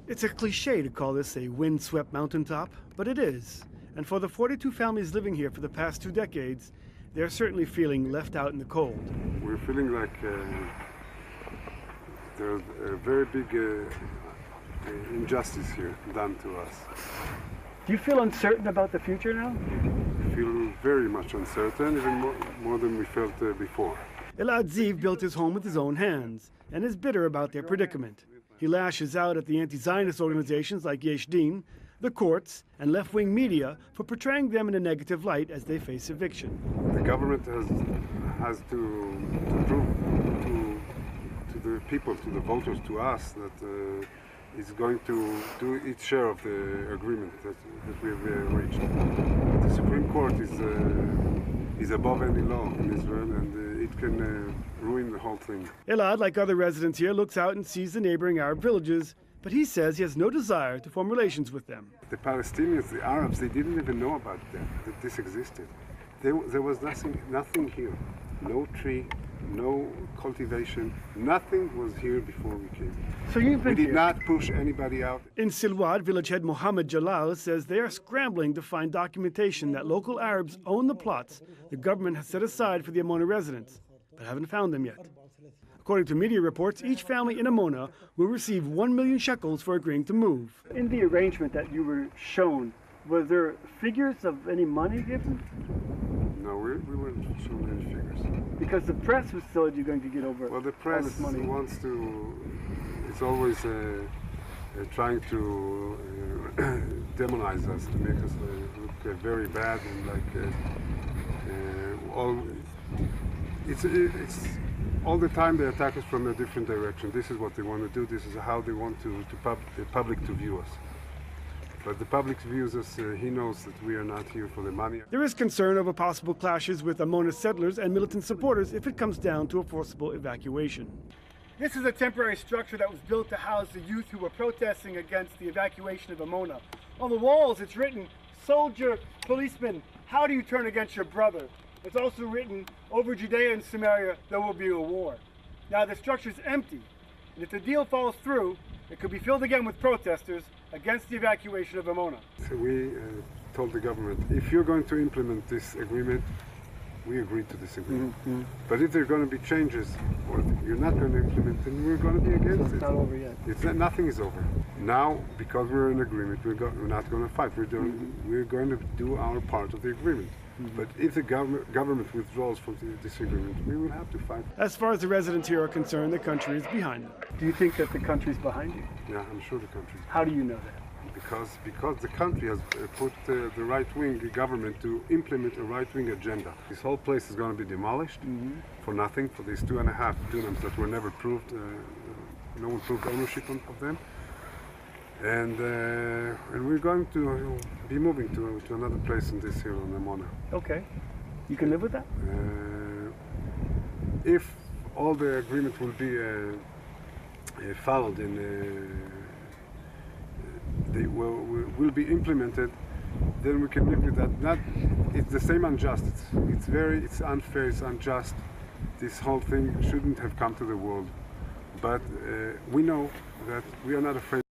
It's a cliche to call this a windswept mountaintop, but it is. And for the 42 families living here for the past 2 decades, they're certainly feeling left out in the cold. We're feeling like there's a very big injustice here done to us. Do you feel uncertain about the future now? We feel very much uncertain, even more than we felt before. Elad Ziv built his home with his own hands and is bitter about their predicament. He lashes out at the anti-Zionist organizations like Yesh Din, the courts, and left-wing media for portraying them in a negative light as they face eviction. The government has to prove to the people, to the voters, to us, that it's going to do its share of the agreement that we've reached. The Supreme Court is above any law in Israel, and it can ruin the whole thing. Elad, like other residents here, looks out and sees the neighboring Arab villages, but he says he has no desire to form relations with them. The Palestinians, the Arabs, they didn't even know about that this existed. There was nothing here. No tree, no cultivation, nothing was here before we came. So you've been We did here. not push anybody out. In Silwad, village head Mohammed Jalal says they are scrambling to find documentation that local Arabs own the plots the government has set aside for the Amona residents, but haven't found them yet. According to media reports, each family in Amona will receive 1 million shekels for agreeing to move. In the arrangement that you were shown, were there figures of any money given? No, we weren't shown any figures. Because the press was told you're going to get over Well, the all press this money. wants to, it's always trying to demonize us, to make us look very bad, and like it's all the time they attack us from a different direction. This is what they want to do. This is how they want the public to view us. But the public views us, he knows that we are not here for the money. There is concern over possible clashes with Amona settlers and militant supporters if it comes down to a forcible evacuation. This is a temporary structure that was built to house the youth who were protesting against the evacuation of Amona. On the walls it's written, "Soldier, policeman, how do you turn against your brother?" It's also written, "Over Judea and Samaria there will be a war." Now the structure is empty, and if the deal falls through, it could be filled again with protesters against the evacuation of Amona. So we told the government, if you're going to implement this agreement, we agreed to this agreement. Mm-hmm. But if there are going to be changes, or you're not going to implement, then we're going to be against it. It's not over yet. Nothing is over. Now, because we're in agreement, we're not going to fight. We're going to do our part of the agreement. But if the government withdraws from this agreement, we will have to fight. As far as the residents here are concerned, the country is behind them. Do you think that the country's behind you? Yeah, I'm sure the country. How do you know that? Because the country has put the right-wing government to implement a right-wing agenda. This whole place is going to be demolished for nothing, for these 2.5 dunams that were never proved, no one proved ownership of them. And we're going to be moving to another place in this hill on Amona. Okay. You can live with that? If all the agreement will be followed and they will be implemented, then we can live with that. It's the same injustice. It's unfair, it's unjust. This whole thing shouldn't have come to the world. But we know that we are not afraid.